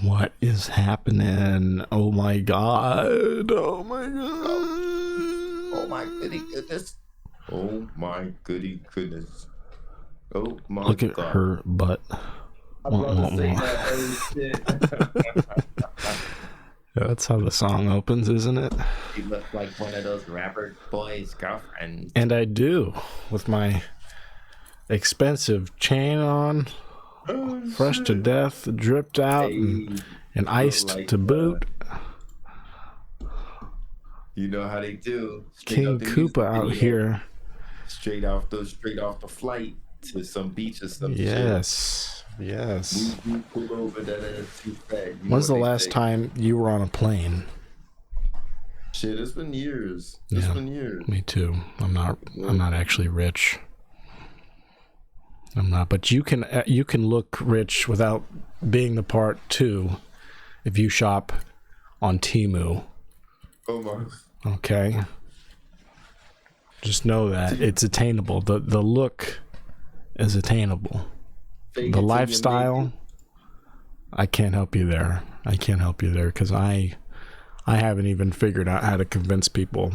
What is happening? Oh my god. Oh my god. Oh my goody goodness. Oh my goody goodness. Oh my Look at god. her butt. I'm about to say that. Oh shit. Yeah, that's how the song opens, isn't it? You look like one of those rapper boys' girlfriends. And I do, with my expensive chain on, fresh to death, dripped out, and iced like, to boot. You know how they do. King Koopa out here. Straight off the flight to some beach or some shit. Yes. Yes. We pull over that ass too fat. When's the last time you were on a plane? Shit, it's been years. It's been years. Me too. I'm not actually rich. I'm not, but you can look rich without being the part too, if you shop on Temu. Oh my. Okay. Just know that it's attainable. The look is attainable. The lifestyle, I can't help you there. I can't help you there because I haven't even figured out how to convince people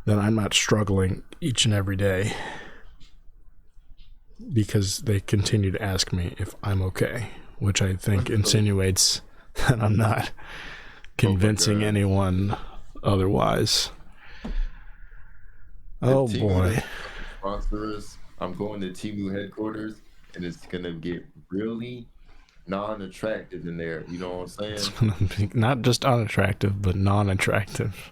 that I'm not struggling each and every day, because they continue to ask me if I'm okay, which I think insinuates that I'm not convincing anyone otherwise. Oh boy. Sponsors, I'm going to Temu headquarters, and it's gonna get really non-attractive in there. You know what I'm saying? It's gonna be not just unattractive, but non-attractive.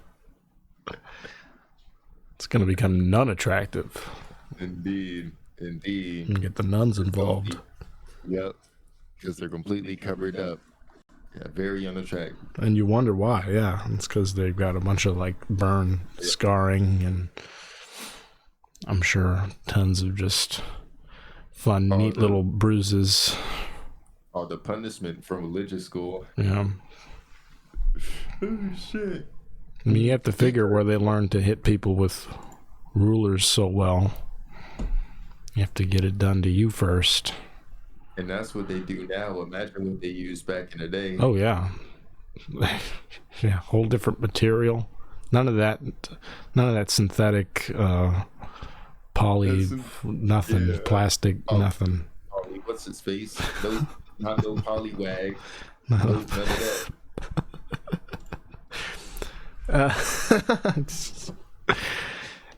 It's gonna become non-attractive. Indeed. And get the nuns involved. Yep, because they're completely covered up. Yeah, very unattractive. And you wonder why. Yeah, it's because they've got a bunch of like burn scarring, and I'm sure tons of just fun, neat little bruises. Oh, the punishment from religious school. Yeah. Oh shit. I mean, you have to figure where they learn to hit people with rulers so well. You have to get it done to you first. And that's what they do now. Imagine what they used back in the day. Oh yeah. Yeah, whole different material. None of that synthetic poly, nothing, plastic, nothing. Poly, what's his face? Not no polywag. None of that.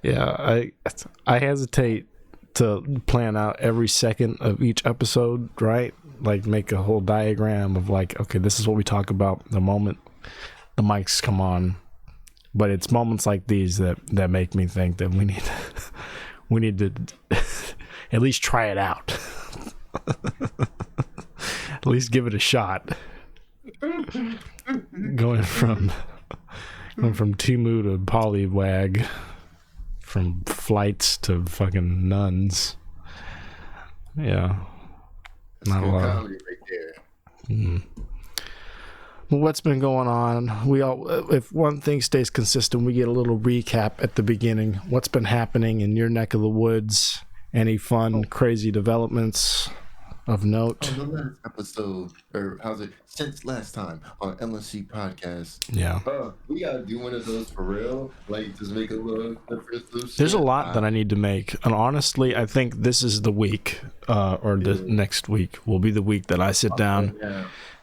Yeah, I hesitate to plan out every second of each episode, right? Like make a whole diagram of like, okay, this is what we talk about the moment the mics come on. But it's moments like these that make me think that we need to at least try it out. At least give it a shot. Going from Temu to Polywag, from flights to fucking nuns. Yeah. That's not a lot. Comedy right there. Well, what's been going on? If one thing stays consistent, we get a little recap at the beginning. What's been happening in your neck of the woods? Any fun, crazy developments of note? On the last episode, or how's it? Since last time on L&C Podcast. Yeah. We gotta do one of those for real. Like, just make a little difference. There's a lot that I need to make. And honestly, I think this is the week, or the next week will be the week that I sit down,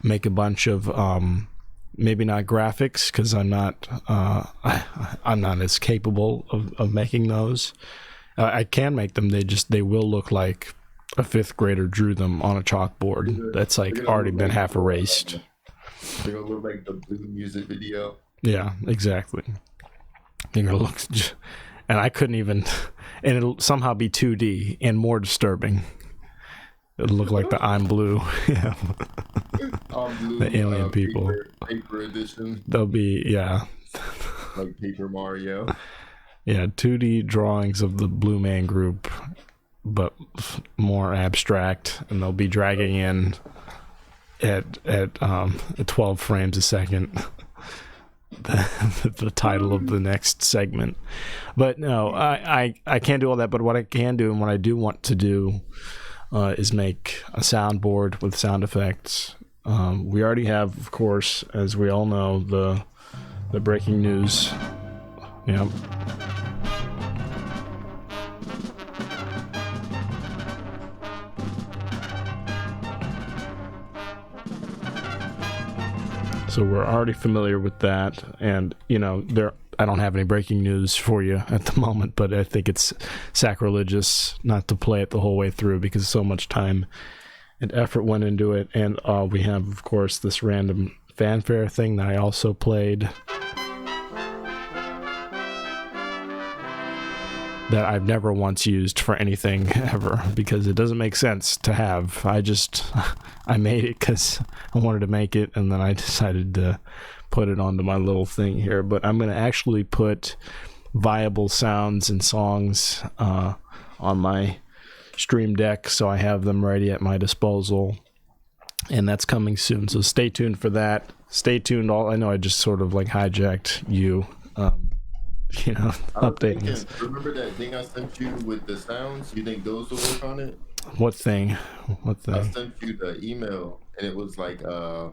make a bunch of, maybe not graphics, because I'm not as capable of making those. I can make them. They will look like a fifth grader drew them on a chalkboard that's like already been half erased. They're gonna look like the Blue music video. Yeah, exactly. They're gonna look, and I couldn't even, and it'll somehow be 2D and more disturbing. It'll look like the I'm Blue. Yeah. I'm Blue, the alien people. Paper edition. They'll be, yeah. Like Paper Mario. Yeah, 2D drawings of the Blue Man Group, but more abstract, and they'll be dragging in at 12 frames a second. The title of the next segment. But no, I can't do all that. But what I can do, and what I do want to do, is make a soundboard with sound effects. We already have, of course, as we all know, the breaking news. Yeah. So we're already familiar with that, and I don't have any breaking news for you at the moment, but I think it's sacrilegious not to play it the whole way through because so much time and effort went into it. And we have, of course, this random fanfare thing that I also played that I've never once used for anything ever because it doesn't make sense to have. I made it because I wanted to make it, and then I decided to put it onto my little thing here. But I'm going to actually put viable sounds and songs on my Stream Deck, so I have them ready at my disposal, and that's coming soon. So stay tuned for that. Stay tuned. I know I just sort of like hijacked you. Updating this. Remember that thing I sent you with the sounds? You think those will work on it? What thing? I sent you the email, and it was like, I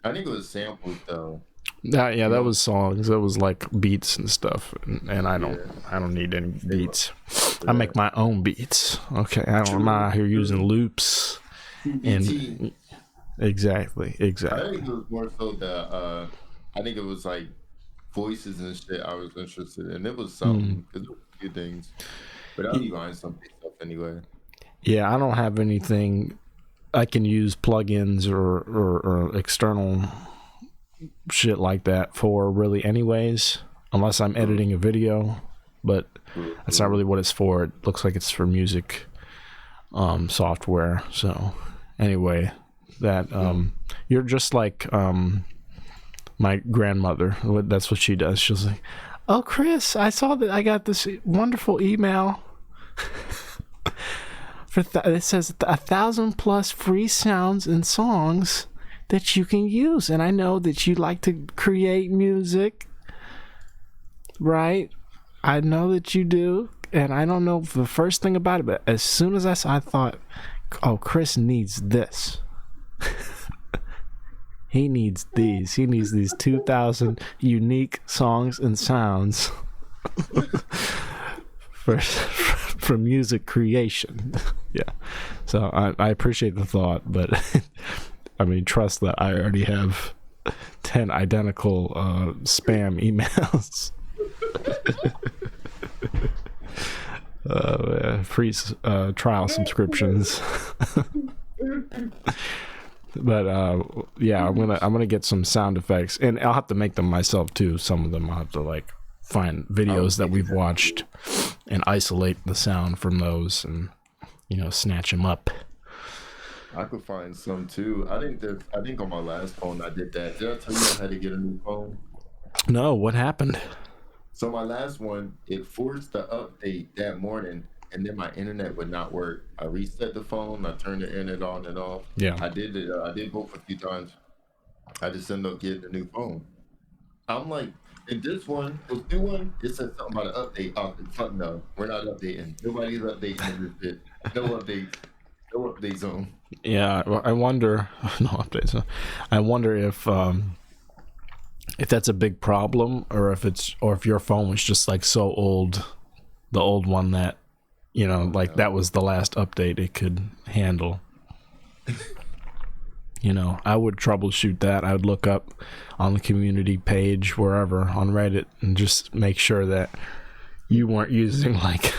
think it was samples though. Yeah, that was songs. That was like beats and stuff, and I don't need any beats. I make my own beats. Okay, I'm not out here using loops. And exactly. I think it was more so I think it was like voices and shit I was interested in. It was something, because there were a few things, but I'll be buying some stuff anyway. Yeah, I don't have anything. I can use plugins or external shit like that for really anyways, unless I'm editing a video, but that's not really what it's for. It looks like it's for music software. So anyway, that you're just like my grandmother. That's what she does. She's like, "Oh, Chris, I saw that I got this wonderful email it says 1,000+ free sounds and songs that you can use, and I know that you like to create music, right? I know that you do, and I don't know the first thing about it, but as soon as I saw, I thought, oh, Chris needs this." He needs these. He needs these 2,000 unique songs and sounds for music creation. Yeah. So I appreciate the thought, but I mean, trust that I already have 10 identical spam emails. Free trial subscriptions. But yeah, I'm gonna get some sound effects, and I'll have to make them myself too. Some of them I'll have to like find videos that we've watched and isolate the sound from those, and snatch them up. I could find some too. I think on my last phone I did that. Did I tell you I had to get a new phone? No, what happened? So my last one, it forced the update that morning, and then my internet would not work. I reset the phone. I turned the internet on and off. Yeah. I did it. I did both a few times. I just ended up getting a new phone. I'm like, in this one, this new one, it said something about an update. Oh, fuck no. We're not updating. Nobody's updating this shit. No updates. No update zone. Yeah, I wonder. No updates. I wonder if that's a big problem, or if your phone was just like so old, the old one that that was the last update it could handle. I would troubleshoot that. I would look up on the community page wherever on Reddit and just make sure that you weren't using like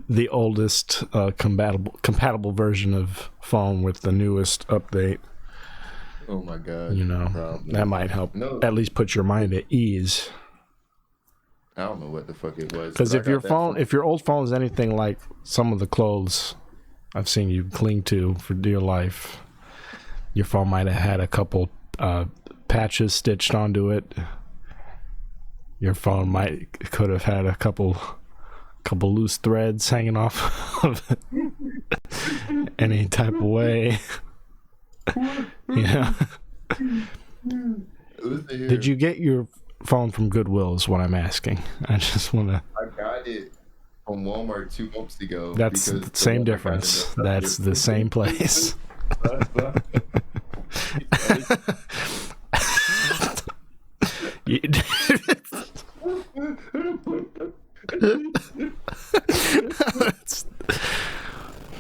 the oldest compatible version of phone with the newest update. Oh my god. That might help at least put your mind at ease. I don't know what the fuck it was. Because if your old phone is anything like some of the clothes I've seen you cling to for dear life. Your phone might have had a couple patches stitched onto it. Your phone could have had a couple loose threads hanging off of it any type of way. Yeah. Did you get your phone from Goodwill is what I'm asking. I just want to... I got it from Walmart 2 months ago. That's the same difference. That's the same place.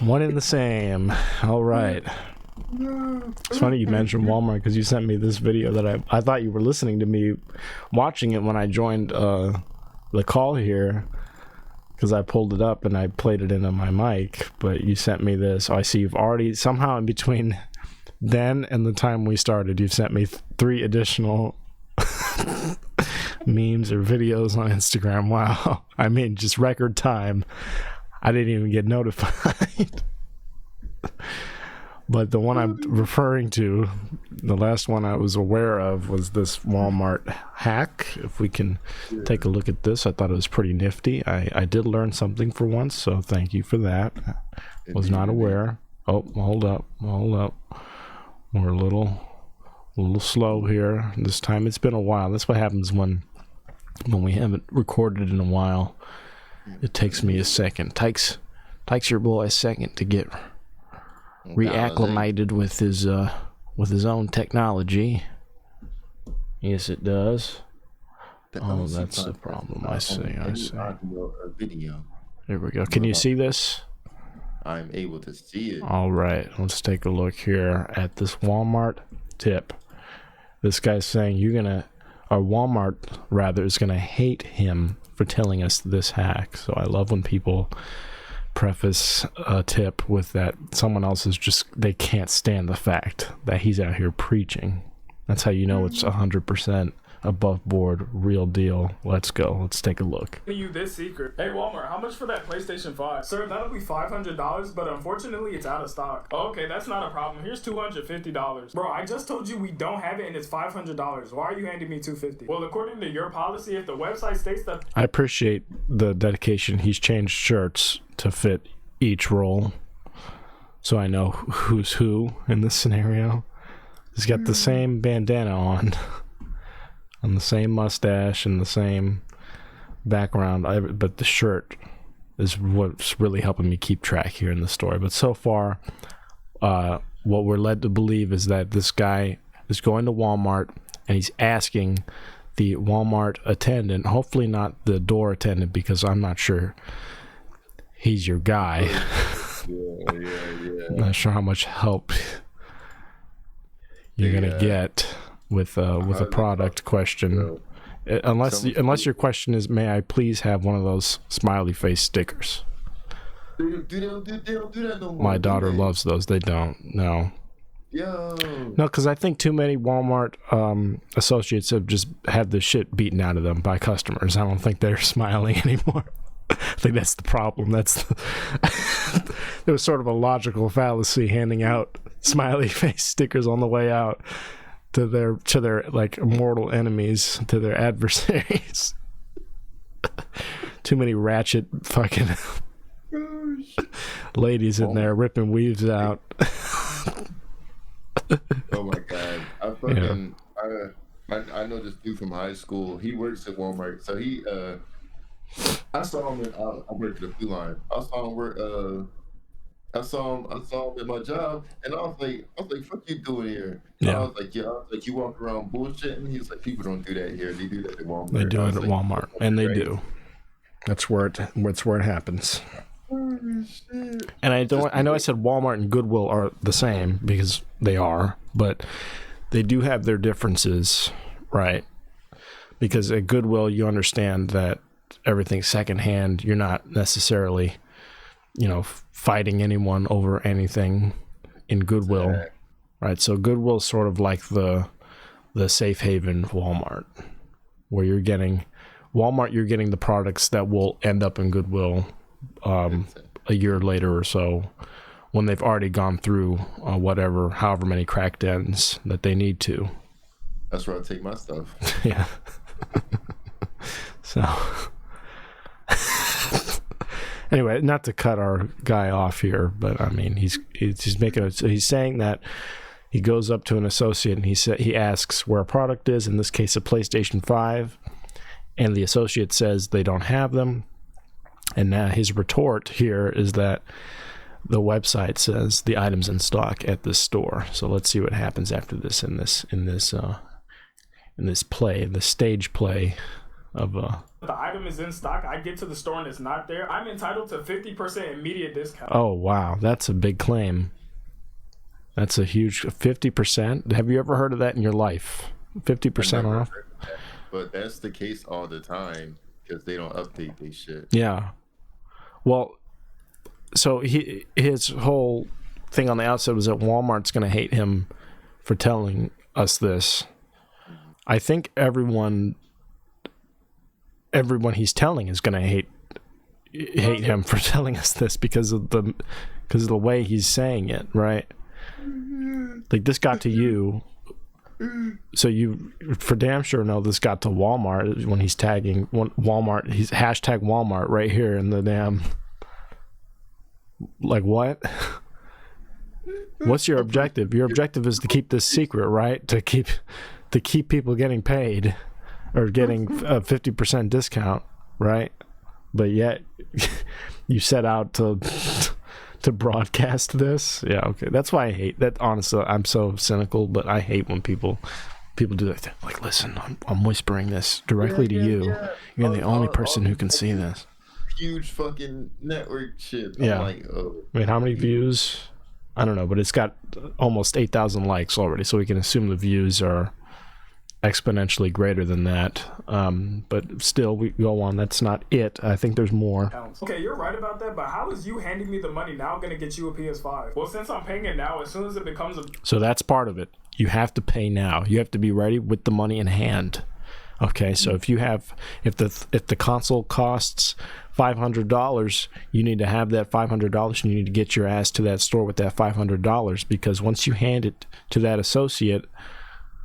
One and the same. All right. It's funny you mentioned Walmart because you sent me this video that I thought you were listening to me watching it when I joined the call here, because I pulled it up and I played it into my mic, but you sent me this. I see you've already, somehow in between then and the time we started, you've sent me 3 additional memes or videos on Instagram. Wow. I mean, just record time. I didn't even get notified. But the one I'm referring to, the last one I was aware of, was this Walmart hack. If we can take a look at this, I thought it was pretty nifty. I did learn something for once, so thank you for that. Was not aware. Oh, hold up. We're a little slow here. This time it's been a while. That's what happens when we haven't recorded in a while. It takes me a second. Takes your boy a second to get reacclimated with his own technology. Yes, it does. Oh, that's the problem. I see. There we go. Can you see this? I'm able to see it. All right. Let's take a look here at this Walmart tip. This guy's saying Walmart rather is going to hate him for telling us this hack. So I love when people preface a tip with that someone else is they can't stand the fact that he's out here preaching. That's how you know it's 100% above board, real deal. Let's go. Let's take a look. You this secret. Hey Walmart, how much for that PlayStation 5? Sir, that'll be $500, but unfortunately it's out of stock. Oh, okay, that's not a problem. Here's $250. Bro, I just told you we don't have it and it's $500. Why are you handing me $250? Well, according to your policy, if the website states that... I appreciate the dedication. He's changed shirts to fit each role, so I know who's who in this scenario. He's got the same bandana on and the same mustache and the same background, but the shirt is what's really helping me keep track here in the story. But so far, what we're led to believe is that this guy is going to Walmart and he's asking the Walmart attendant, hopefully not the door attendant, because I'm not sure he's your guy. Yeah. I'm not sure how much help you're gonna get with a product question, unless your question is, may I please have one of those smiley face stickers? They don't do that no more. My daughter loves those. They don't. No. No, because I think too many Walmart associates have just had the shit beaten out of them by customers. I don't think they're smiling anymore. I think that's the problem. There was sort of a logical fallacy handing out smiley face stickers on the way out to their like mortal enemies, to their adversaries. Too many ratchet fucking ladies in there ripping weaves out. Oh my god! I know this dude from high school. He works at Walmart, so I saw him. I worked at the food line. I saw him work. I saw him at my job, and I was like, "Fuck you doing here?" Yeah. I was like, you walk around bullshitting. He was like, "People don't do that here. They do that at Walmart." They do it at Walmart, and they do. That's where it happens. Oh, shit. And I know I said Walmart and Goodwill are the same, because they are, but they do have their differences, right? Because at Goodwill, you understand that everything's secondhand. You're not necessarily, fighting anyone over anything in Goodwill, right? So Goodwill's sort of like the safe haven Walmart, where you're getting the products that will end up in Goodwill a year later or so, when they've already gone through however many crackdowns that they need to. That's where I take my stuff. Yeah. So anyway, not to cut our guy off here, but I mean, he's saying that he goes up to an associate and he asks where a product is, in this case a PlayStation 5, and the associate says they don't have them. And now his retort here is that the website says the item's in stock at this store. So let's see what happens after this in this stage play of the item is in stock. I get to the store and it's not there. I'm entitled to 50% immediate discount. Oh wow, that's a big claim. That's a huge 50%. Have you ever heard of that in your life? 50% off. But that's the case all the time because they don't update their shit. Yeah. Well, so his whole thing on the outset was that Walmart's going to hate him for telling us this. I think everyone he's telling is going to hate him for telling us this because of the way he's saying it, right? Like, this got to you, so you for damn sure know this got to Walmart when he's tagging Walmart. He's hashtag Walmart right here in the damn. Like, what? What's your objective? Your objective is to keep this secret, right? To keep people getting paid or getting a 50% discount, right? But yet you set out to broadcast this. Yeah, okay. That's why I hate that. Honestly, I'm so cynical, but I hate when people do that. Like, listen, I'm whispering this directly to you. Yeah. You're the only person who can see this. Huge fucking network shit. I'm yeah. Like, oh. I mean, how many views? I don't know, but it's got almost 8,000 likes already, so we can assume the views are exponentially greater than that. But still, we go on. That's not it. I think there's more. Okay, you're right about that, but how is you handing me the money now going to get you a PS5? Well, since I'm paying it now, as soon as it becomes a... So that's part of it. You have to pay now. You have to be ready with the money in hand. Okay, so if the console costs $500, you need to have that $500 and you need to get your ass to that store with that $500, because once you hand it to that associate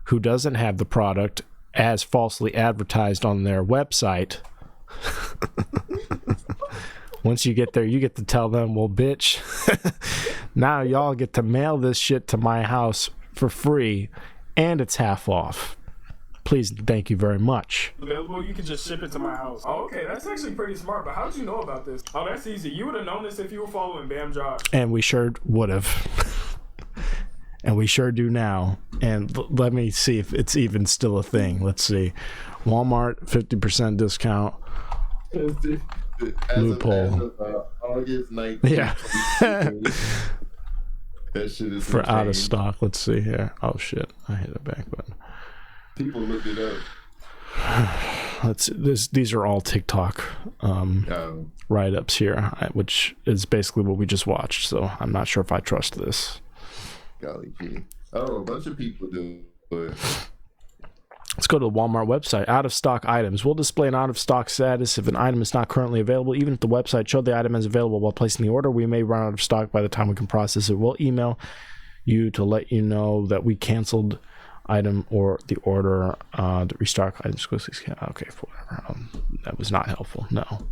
who doesn't have the product as falsely advertised on their website, once you get there, you get to tell them, well, bitch, now y'all get to mail this shit to my house for free and it's half off. Please, thank you very much. Available, you can just ship it to my house. Oh, okay, that's actually pretty smart, but how did you know about this? Oh, that's easy. You would have known this if you were following Bam Josh. And we sure would have. And we sure do now. And let me see if it's even still a thing. Let's see. Walmart, 50% discount. Loophole. August 19th. Yeah. That shit is for insane. Out of stock. Let's see here. Oh, shit. I hit the back button. People looked it up. These are all TikTok write-ups here, which is basically what we just watched. So I'm not sure if I trust this. Golly gee. Oh, a bunch of people do. But... Let's go to the Walmart website. Out of stock items. We'll display an out of stock status if an item is not currently available. Even if the website showed the item as available while placing the order, we may run out of stock by the time we can process it. We'll email you to let you know that we canceled item or the order to restock items. Okay, whatever. That was not helpful. No.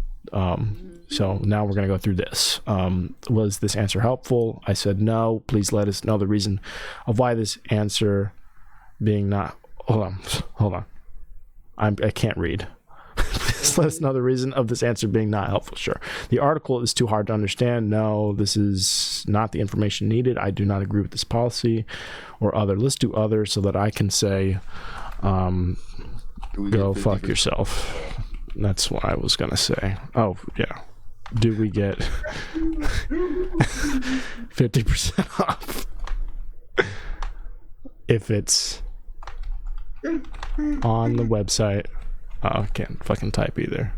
So now we're going to go through this. Was this answer helpful? I said no. Please let us know the reason of why this answer being not... Hold on. I can't read. Please let us know the reason of this answer being not helpful. Sure. The article is too hard to understand. No, this is not the information needed. I do not agree with this policy or other. Let's do other so that I can say, go fuck yourself. That's what I was going to say. Oh, yeah. Do we get 50% off if it's on the website? I can't fucking type either.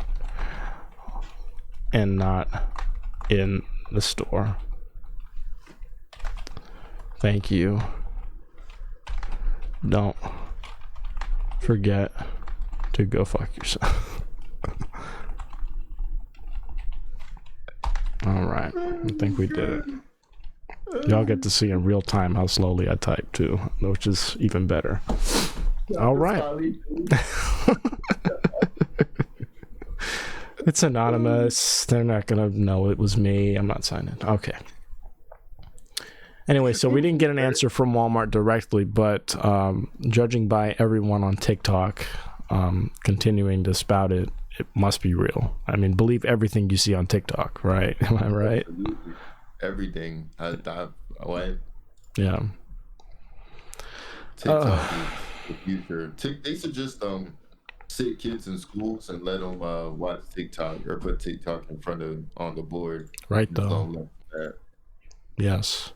And not in the store. Thank you. Don't forget to go fuck yourself. All right. I think we did it. Y'all get to see in real time how slowly I type too, which is even better. All right. It's anonymous. They're not going to know it was me. I'm not signing. Okay. Anyway, so we didn't get an answer from Walmart directly, but judging by everyone on TikTok continuing to spout it, it must be real. I mean, believe everything you see on TikTok, right? Am I right? Absolutely. Everything. What? Yeah. TikTok is the future. They should just sit kids in schools and let them watch TikTok or put TikTok in front of on the board. Right, though. Yes.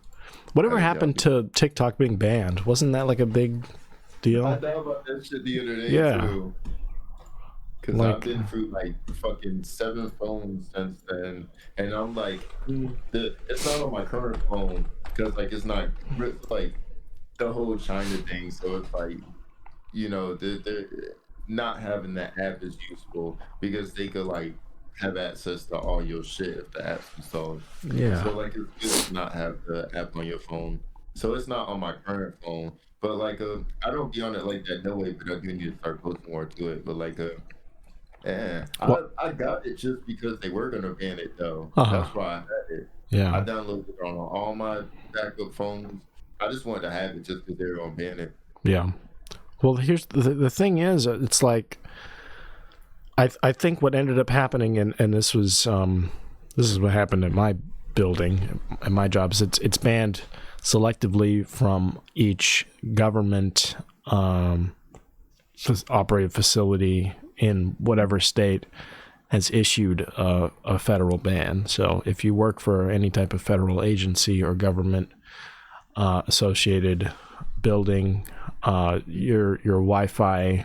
Whatever happened to TikTok being banned? Wasn't that like a big deal? I know about that shit the other day too. Because I've been through like fucking 7 phones since then, and I'm like, it's not on my current phone because like it's not like the whole China thing. So it's like, you know, they're not having that app is useful because they could like have access to all your shit if the app's installed. Yeah. So like it's good to not have the app on your phone. So it's not on my current phone, but like I don't be on it like that no way, but I do need to start posting more to it. But like yeah, I got it just because they were gonna ban it though. That's why I had it. Yeah. I downloaded it on all my backup phones. I just wanted to have it just because they were gonna ban it. Yeah. Well, here's the thing is, it's like I think what ended up happening, and this is what happened at my building, at my job, is it's banned selectively from each government operated facility in whatever state has issued a federal ban. So if you work for any type of federal agency or government associated building, your Wi-Fi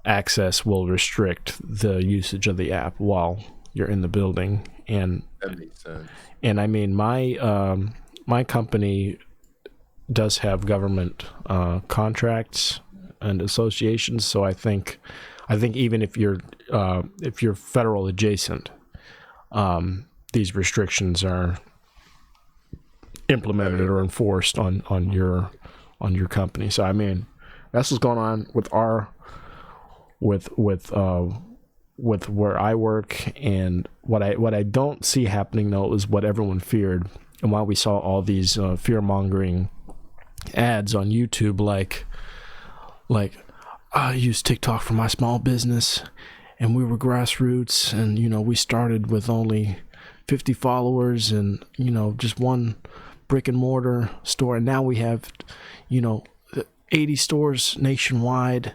access will restrict the usage of the app while you're in the building. And that makes sense. And I mean, my company does have government contracts and associations, so I think even if you're federal adjacent, these restrictions are implemented or enforced on your company. So I mean, that's what's going on with where I work, and what I don't see happening though is what everyone feared, and why we saw all these fear-mongering ads on YouTube like I use TikTok for my small business, and we were grassroots, and you know, we started with only 50 followers and, you know, just one brick and mortar store, and now we have, you know, 80 stores nationwide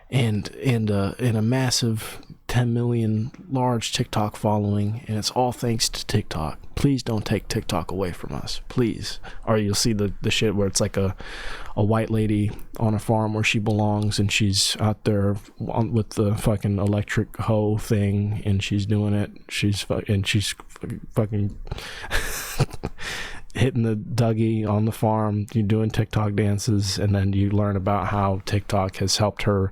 and a massive 10 million large TikTok following, and it's all thanks to TikTok. Please don't take TikTok away from us, please. Or you'll see the shit where it's like a white lady on a farm where she belongs, and she's out there with the fucking electric hoe thing, and she's doing it. She's fucking hitting the Dougie on the farm. You're doing TikTok dances, and then you learn about how TikTok has helped her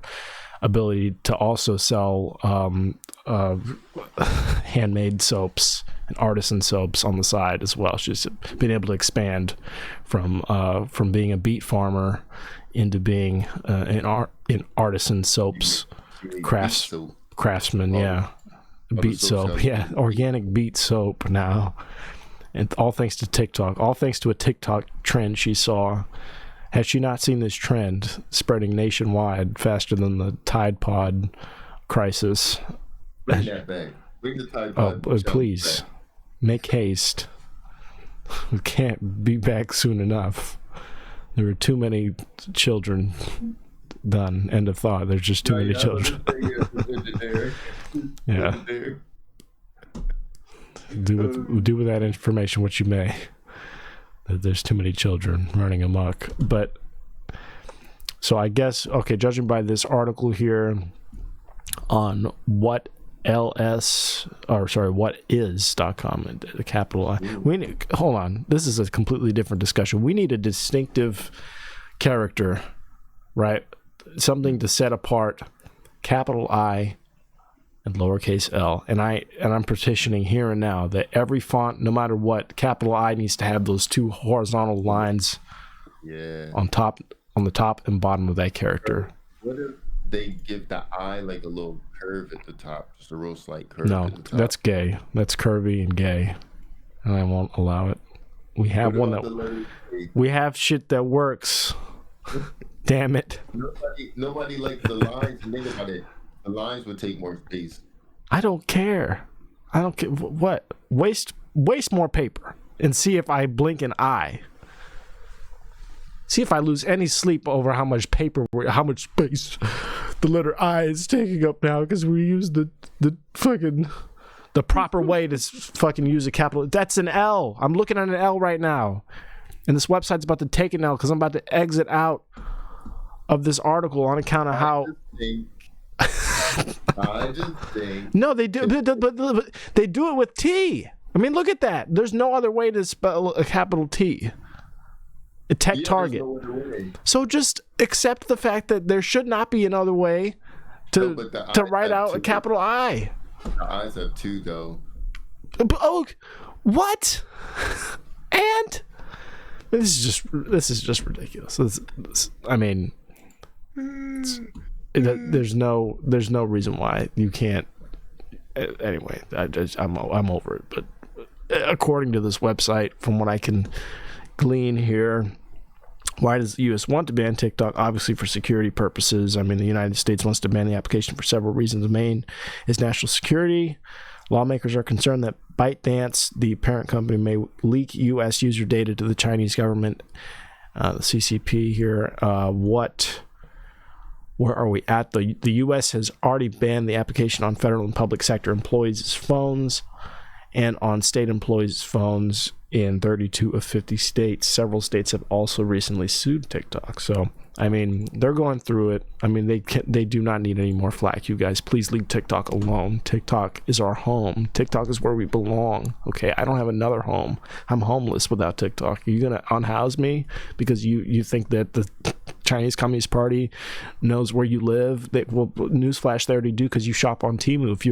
ability to also sell handmade soaps and artisan soaps on the side as well. She's been able to expand from being a beet farmer into being an artisan soaps craftsman. Yeah, beet soap. Yeah, organic beet soap now. And all thanks to TikTok, all thanks to a TikTok trend she saw. Has she not seen this trend spreading nationwide faster than the Tide Pod crisis? Bring that back. Bring the Tide Pod. Oh, please. Back. Make haste. We can't be back soon enough. There were too many children done. End of thought. There's just too many children. Yeah. Do with that information what you may. There's too many children running amok. But so I guess, okay, judging by this article here on what is.com, the capital I. Hold on. This is a completely different discussion. We need a distinctive character, right? Something to set apart capital I and lowercase l. And I'm petitioning here and now that every font, no matter what, capital I needs to have those two horizontal lines on the top and bottom of that character. What if they give the I like a little curve at the top, just a real slight curve? No, at the top? that's gay. That's curvy and gay, and I won't allow it. We have we have shit that works. Damn it. Nobody likes the lines. Think about it. The lines would take more space. I don't care. What? Waste more paper and see if I blink an eye. See if I lose any sleep over how much paper, how much space the letter I is taking up now because we use the proper way to fucking use a capital. That's an L. I'm looking at an L right now. And this website's about to take an L because I'm about to exit out of this article on account of how... I just think... No, they do, but they do it with T. I mean, look at that. There's no other way to spell a capital T. A tech target. No, so just accept the fact that there should not be another way to write out a capital I. The I's have two, though. Oh, what? And this is just ridiculous. I mean, there's no reason why you can't. Anyway, I'm over it. But according to this website, from what I can glean here, why does the U.S. want to ban TikTok? Obviously for security purposes. I mean, the United States wants to ban the application for several reasons. The main is national security. Lawmakers are concerned that ByteDance, the parent company, may leak U.S. user data to the Chinese government. The CCP here. Where are we at? The U.S. has already banned the application on federal and public sector employees' phones and on state employees' phones in 32 of 50 states. Several states have also recently sued TikTok. So, I mean, they're going through it. I mean, they do not need any more flack. You guys, please leave TikTok alone. TikTok is our home. TikTok is where we belong. Okay, I don't have another home. I'm homeless without TikTok. Are you going to unhouse me because you think that the Chinese Communist Party knows where you live? Newsflash, they already do because you shop on Temu. If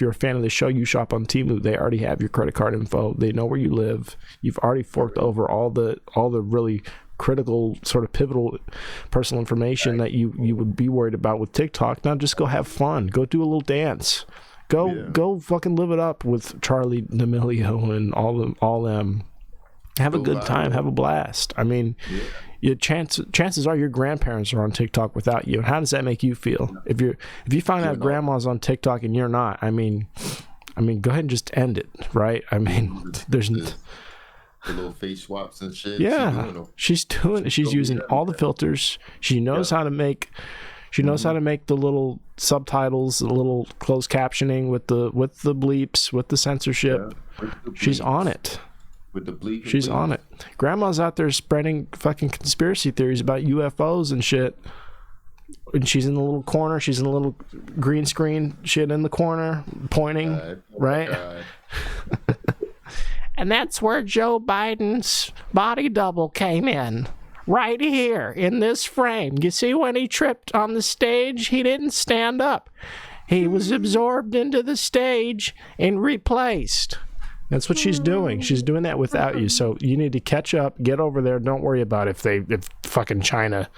you're a fan of the show, you shop on Temu. They already have your credit card info. They know where you live. You've already forked over all the really critical, sort of pivotal personal information that you would be worried about with TikTok. Now just go have fun. Go do a little dance. Go fucking live it up with Charlie D'Amelio and all them. Have a good time. Have a blast. I mean, chances are your grandparents are on TikTok without you. And how does that make you feel? If you find out grandma's on TikTok and you're not, I mean, go ahead and just end it, right? I mean, there's the little face swaps and shit. Yeah, she's using all the filters. She knows how to make. She knows how to make the little subtitles, the little closed captioning with the bleeps, with the censorship. Yeah, she's on it. With the bleep. She's on it. Grandma's out there spreading fucking conspiracy theories about UFOs and shit. And she's in the little corner. She's in the little green screen shit in the corner, pointing, right? And that's where Joe Biden's body double came in. Right here in this frame. You see when he tripped on the stage, he didn't stand up. He was absorbed into the stage and replaced. That's what she's doing. She's doing that without you. So you need to catch up, get over there. Don't worry about if fucking China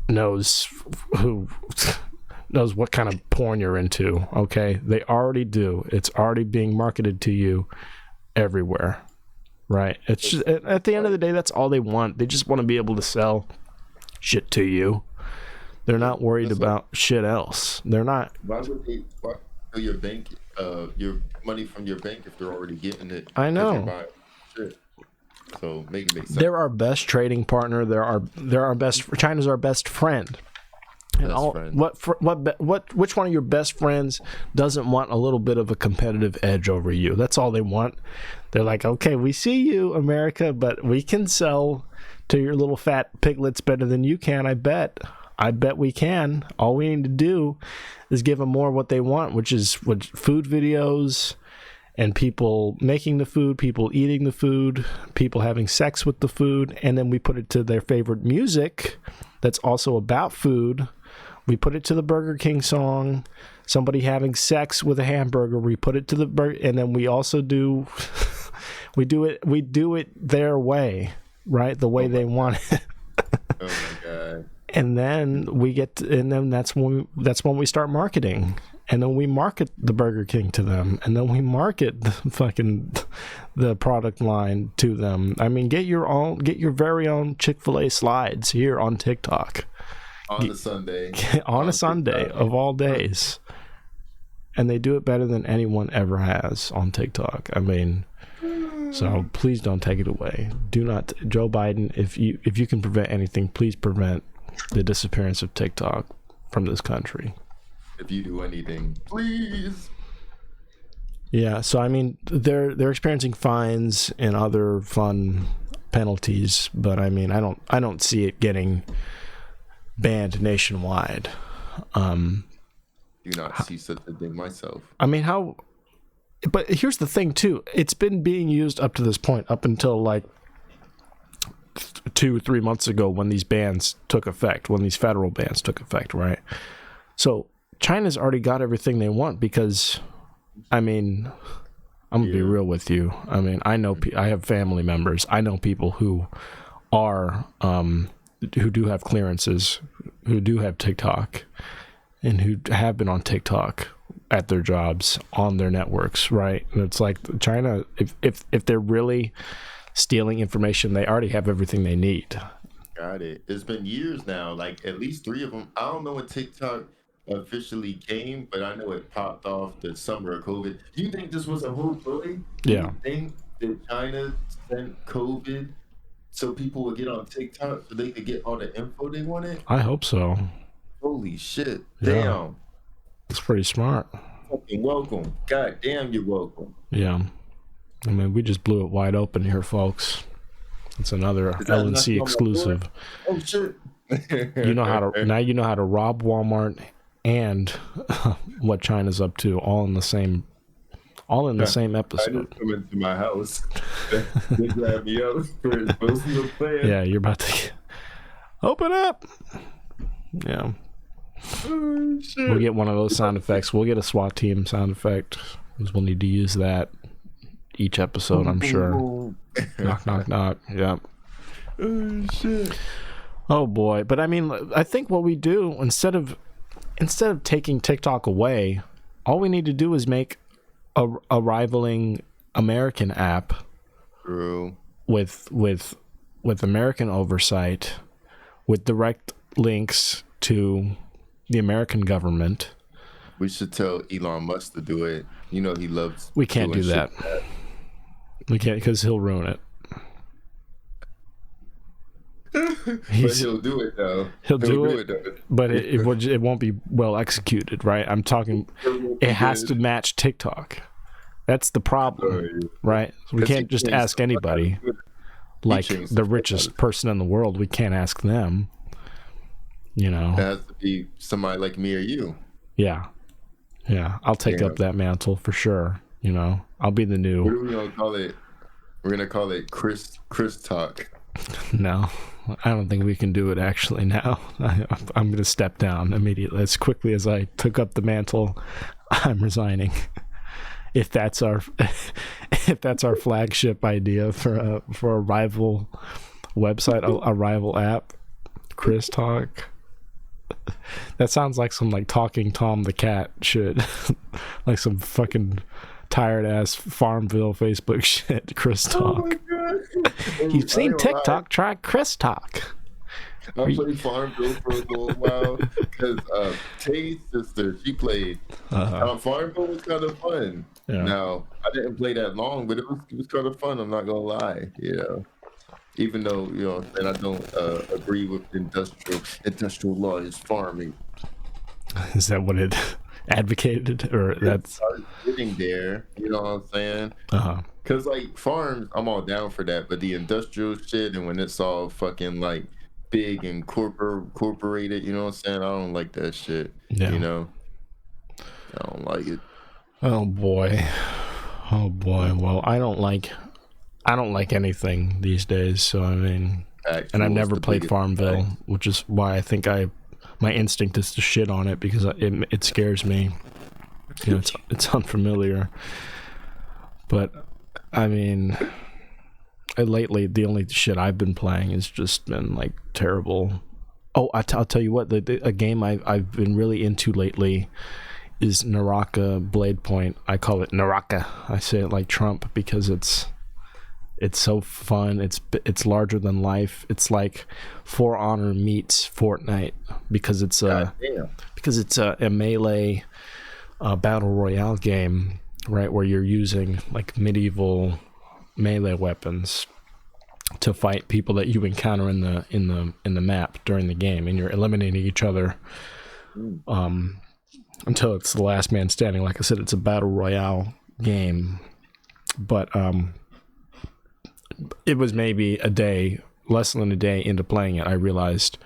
knows what kind of porn you're into. Okay, they already do. It's already being marketed to you everywhere, right? It's just, at the end of the day, that's all they want. They just want to be able to sell shit to you. They're not worried about shit else. They're not. Why would they your bank, your money from your bank if they're already getting it? I know. So make it make sense. They're our best trading partner. They're our best. China's our best friend. And which one of your best friends doesn't want a little bit of a competitive edge over you? That's all they want. They're like, okay, we see you, America, but we can sell to your little fat piglets better than you can. I bet we can. All we need to do is give them more of what they want, which is food videos and people making the food, people eating the food, people having sex with the food, and then we put it to their favorite music that's also about food. We put it to the Burger King song somebody having sex with a hamburger, we put it to the burger, and then we also do we do it their way, right? The way they want it. Oh my god. And then that's when we start marketing. And then we market the Burger King to them, and then we market the product line to them. I mean, get your very own Chick-fil-A slides here on TikTok on a Sunday. On a Sunday of all days, and they do it better than anyone ever has on TikTok. I mean, so please don't take it away. Do not, Joe Biden. If you can prevent anything, please prevent the disappearance of TikTok from this country. If you do anything, please. Yeah, so I mean, they're experiencing fines and other fun penalties, but I mean, I don't see it getting banned nationwide. Do not see such a thing myself. I mean, but here's the thing too. It's been being used up to this point, up until like 2 or 3 months ago when these bans took effect, when these federal bans took effect, right? So China's already got everything they want because, I mean, I'm gonna be real with you. I mean, I have family members. I know people who are who do have clearances, who do have TikTok, and who have been on TikTok at their jobs on their networks, right? And it's like China, if they're really stealing information, they already have everything they need. Got it. It's been years now, like at least 3 of them. I don't know when TikTok officially came, but I know it popped off the summer of COVID. Do you think this was a whole ploy? Yeah. Do you think that China sent COVID so people would get on TikTok so they could get all the info they wanted? I hope so. Holy shit. Yeah. Damn. It's pretty smart. Fucking welcome. God damn, you're welcome. Yeah. I mean, we just blew it wide open here, folks. It's another L&C exclusive. Oh shit. You know how to rob Walmart and what China's up to all in the same episode. I just come into my house. They grab me up for his personal plan. Yeah, you're about to open up. Yeah. Oh, shit. We'll get one of those sound effects. We'll get a SWAT team sound effect, because we'll need to use that each episode, I'm sure. Knock, knock, knock. Yeah. Oh shit. Oh boy. But I mean, I think what we do, instead of taking TikTok away, all we need to do is make a rivaling American app. True. with American oversight, with direct links to the American government. We should tell Elon Musk to do it. You know he loves. We can't do that. We can't, because he'll ruin it. But he'll do it though. He'll do it though. But it won't be well executed, right? I'm talking. It has to match TikTok. That's the problem, right? We can't just ask anybody, like the richest person in the world. We can't ask them. You know, it has to be somebody like me or you. Yeah. I'll take up that mantle for sure. You know, I'll be the new. What are we gonna call it? We're gonna call it Chris Talk. No, I don't think we can do it actually now. I'm going to step down immediately. As quickly as I took up the mantle, I'm resigning. If that's our flagship idea for a rival website, a rival app, Chris Talk. That sounds like some like Talking Tom the cat shit. Like some fucking tired ass Farmville Facebook shit. Chris Talk. Oh my God. You've seen TikTok, try Chris Talk. I played Farmville for a little while because Tay's sister, she played. Farmville was kind of fun. Yeah. Now, I didn't play that long, but it was kind of fun. I'm not gonna lie. Yeah. Even though and I don't agree with industrial law is farming. Is that what it advocated, or that's sitting there? You know what I'm saying? Because like farms, I'm all down for that, but the industrial shit, and when it's all fucking like big and corporated, you know what I'm saying? I don't like that shit. Yeah. You know, I don't like it. Oh boy. Well, I don't like anything these days. So I mean, and I've never played Farmville, which is why I think my instinct is to shit on it, because it scares me. it's unfamiliar. But I mean, lately the only shit I've been playing has just been like terrible. Oh, I'll tell you what, a game I've been really into lately is Naraka Blade Point. I call it Naraka. I say it like Trump because it's so fun. It's larger than life. It's like For Honor meets Fortnite because it's a melee battle royale game, right, where you're using like medieval melee weapons to fight people that you encounter in the map during the game, and you're eliminating each other until it's the last man standing. Like I said, it's a battle royale game, but it was maybe less than a day into playing it, I realized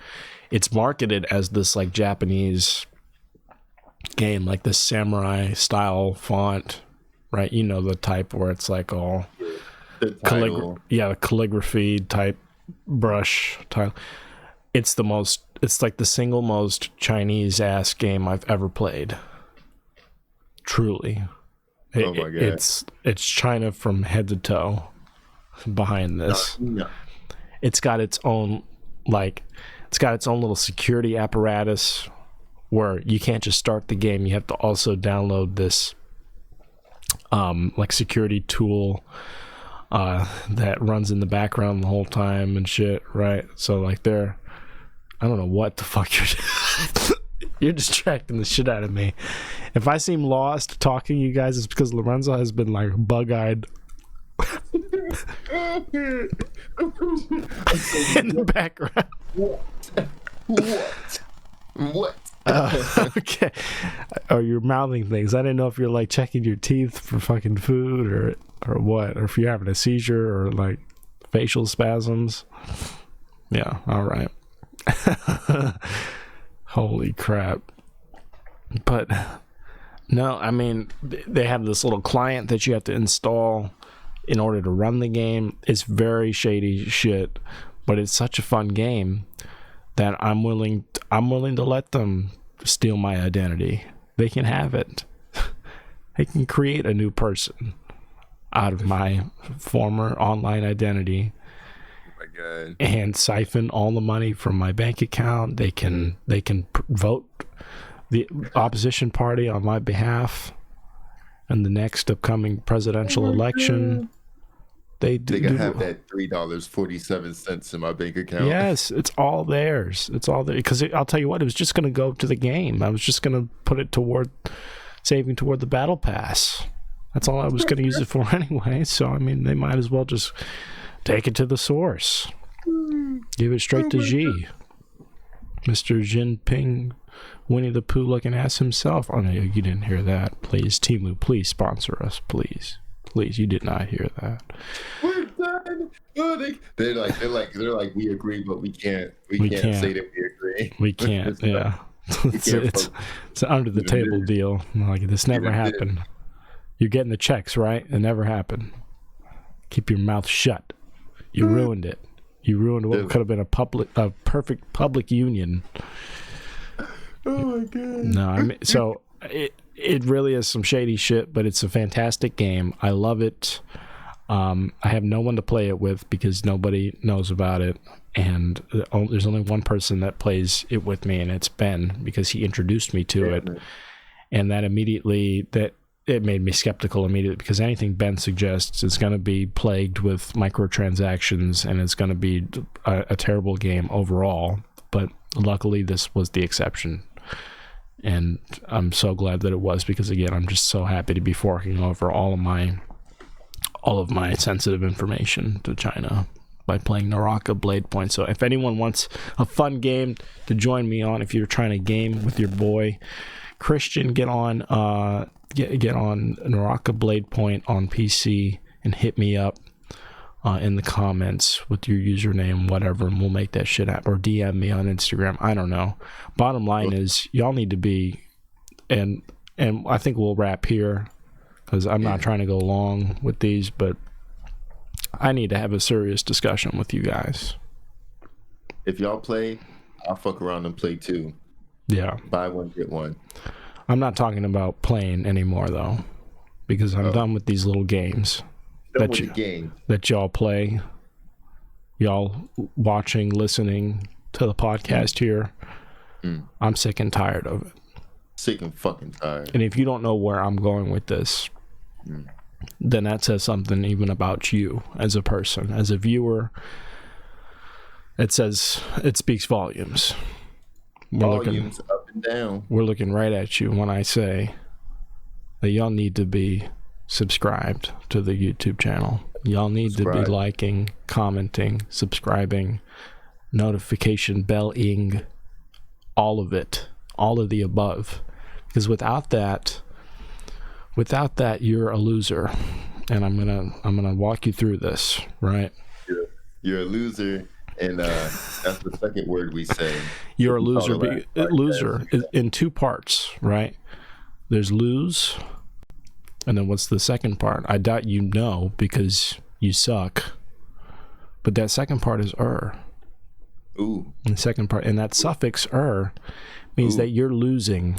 it's marketed as this like Japanese game, like this samurai style font, right? You know, the type where it's like all calligraphy type brush type. It's like the single most Chinese ass game I've ever played. Truly. Oh my God. It's China from head to toe behind this. No. It's got its own little security apparatus where you can't just start the game. You have to also download this like security tool that runs in the background the whole time and shit, right? So like I don't know what the fuck you're doing. You're distracting the shit out of me. If I seem lost talking to you guys, it's because Lorenzo has been like bug-eyed in the background. What? Okay. Oh, you're mouthing things. I didn't know if you're like checking your teeth for fucking food or what, or if you're having a seizure or like facial spasms. Yeah, all right. Holy crap. But no, I mean, they have this little client that you have to install in order to run the game. It's very shady shit, but it's such a fun game that I'm willing to let them steal my identity. They can have it. They can create a new person out of my former online identity. Oh my God. And siphon all the money from my bank account. They can vote the opposition party on my behalf in the next upcoming presidential election. They can have that $3.47 in my bank account. Yes, it's all theirs. It's all there. Because I'll tell you what, it was just going to go to the game. I was just going to put it saving toward the battle pass. That's all I was going to use it for anyway. So, I mean, they might as well just take it to the source. Give it straight to Xi. Mr. Jinping, Winnie the Pooh looking ass himself. Oh, no, you didn't hear that. Please, Temu, please sponsor us, please. Please, you did not hear that. We're done. Oh, they're like, we agree, but we can't say that we agree. We can't. Yeah, it's an under the table deal. Like, this never happened. You're getting the checks, right? It never happened. Keep your mouth shut. You ruined it. You ruined what could have been a perfect public union. Oh my God. No, I mean, so it really is some shady shit, but it's a fantastic game. I love it. I have no one to play it with because nobody knows about it, and there's only one person that plays it with me, and it's Ben, because he introduced me to it. And that it made me skeptical immediately, because anything Ben suggests is going to be plagued with microtransactions, and it's going to be a terrible game overall. But luckily, this was the exception. And I'm so glad that it was, because again, I'm just so happy to be forking over all of my sensitive information to China by playing Naraka Blade Point. So if anyone wants a fun game to join me on, if you're trying to game with your boy Christian, get on Naraka Blade Point on PC and hit me up in the comments with your username, whatever, and we'll make that shit happen. Or DM me on Instagram. I don't know. Bottom line is, y'all need to be, and I think we'll wrap here, because I'm not trying to go long with these, but I need to have a serious discussion with you guys. If y'all play, I'll fuck around and play too. Yeah. Buy one, get one. I'm not talking about playing anymore, though, because I'm done with these little games that y'all play. Y'all watching, listening to the podcast here. I'm sick and tired of it. Sick and fucking tired. And if you don't know where I'm going with this, then that says something even about you as a person, as a viewer. It speaks volumes. Volumes up and down. We're looking right at you when I say that y'all need to be subscribed to the YouTube channel. Y'all need to be liking, commenting, subscribing, notification belling, all of it, all of the above. Because without that, you're a loser. And I'm gonna walk you through this, right? You're a loser. And that's the second word we say. You're a loser. Loser in two parts, right? There's lose, and then what's the second part? I doubt you know because you suck. But that second part is Ooh. And the second part, and that suffix means that you're losing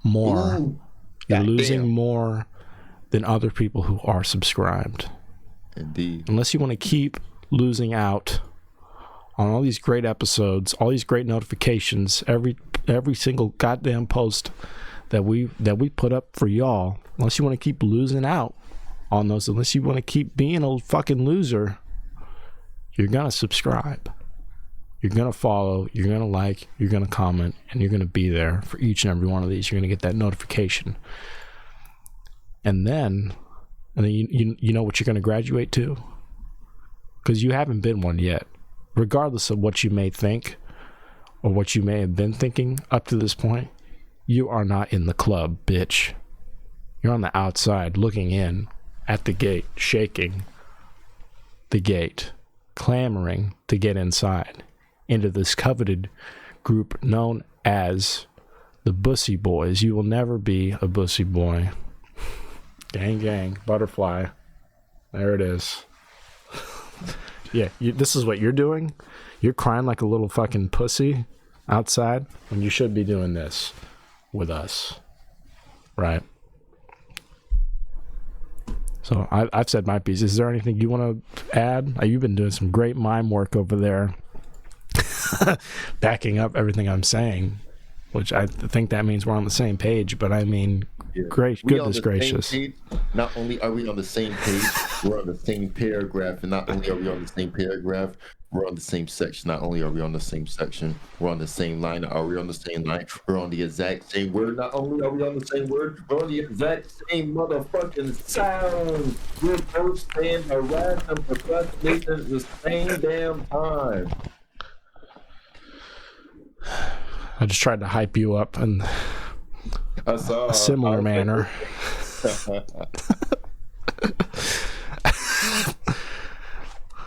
more. Ooh. You're losing more than other people who are subscribed. Indeed. Unless you want to keep losing out on all these great episodes, all these great notifications, every single goddamn post that we put up for y'all, unless you want to keep losing out on those, unless you want to keep being a fucking loser, you're gonna subscribe, you're gonna follow, you're gonna like, you're gonna comment, and you're gonna be there for each and every one of these. You're gonna get that notification, and then you know what you're gonna graduate to, because you haven't been one yet. Regardless of what you may think or what you may have been thinking up to this point, you are not in the club, bitch. You're on the outside looking in at the gate, shaking the gate, clamoring to get inside into this coveted group known as the Bussy Boys. You will never be a Bussy Boy. Gang, gang, butterfly. There it is. Yeah, this is what you're doing. You're crying like a little fucking pussy outside when you should be doing this with us, right? So I've said my piece. Is there anything you want to add? You've been doing some great mime work over there, backing up everything I'm saying, which I think that means we're on the same page. But I mean, great, goodness gracious. Not only are we on the same page, we're on the same paragraph. And not only are we on the same paragraph, we're on the same section. Not only are we on the same section, we're on the same line. Are we on the same line? We're on the exact same word. Not only are we on the same word, we're on the exact same motherfucking sound. We're both saying harass and procrastination at the same damn time. I just tried to hype you up in a similar manner.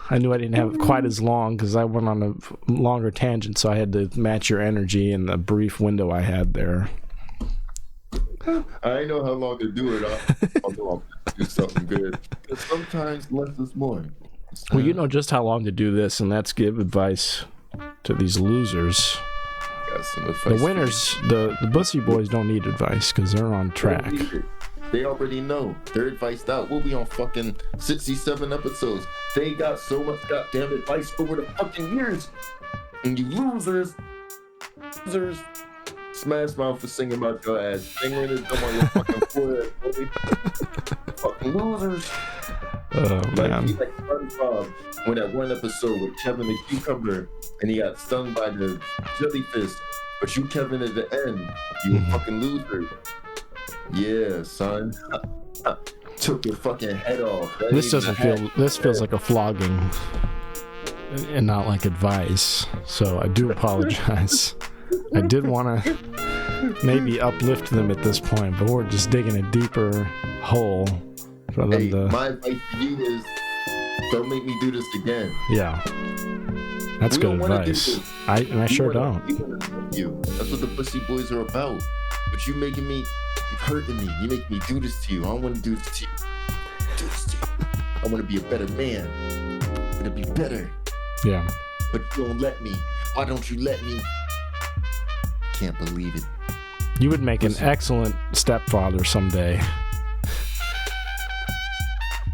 I knew I didn't have it quite as long because I went on a longer tangent, so I had to match your energy in the brief window I had there. I know how long to do it. I'll do something good. But sometimes less is more. Well, you know just how long to do this, and that's give advice to these losers. The winners, the Bussy Boys don't need advice because they're on track. They already know. They're advised out. We'll be on fucking 67 episodes. They got so much goddamn advice over the fucking years. And you losers, Smash Mouth for singing about your ass. Finger in his dumb on your fucking forehead, baby. Fucking losers. Oh, man. Like SpongeBob, when that one episode with Kevin the Cucumber and he got stung by the jellyfish, but you, Kevin, at the end, you a fucking loser. Yeah, son. Took your fucking head off. This feels like a flogging and not like advice. So I do apologize. I did want to maybe uplift them at this point, but we're just digging a deeper hole for them to... My advice to you is don't make me do this again. Yeah. That's good advice. I sure don't. That's what the Pussy Boys are about. But you making me... You're hurting me. You make me do this to you. I don't want to do this to you. Do this to you. I want to be a better man. I want to be better. Yeah. But you don't let me. Why don't you let me? Can't believe it. You would make an excellent stepfather someday.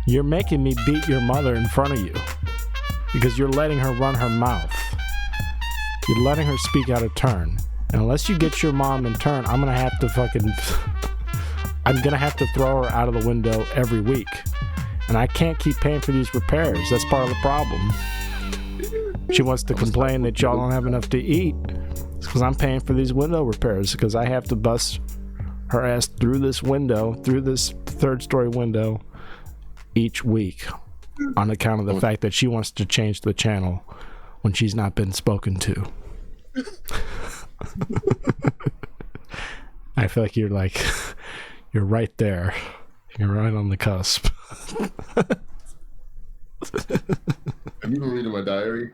You're making me beat your mother in front of you because you're letting her run her mouth. You're letting her speak out of turn. And unless you get your mom in turn, I'm going to have to throw her out of the window every week. And I can't keep paying for these repairs. That's part of the problem. She wants to complain that y'all don't have enough to eat. It's because I'm paying for these window repairs because I have to bust her ass through this window, through this third-story window each week on account of the fact that she wants to change the channel when she's not been spoken to. I feel like you're right there. You're right on the cusp. Have you been reading my diary?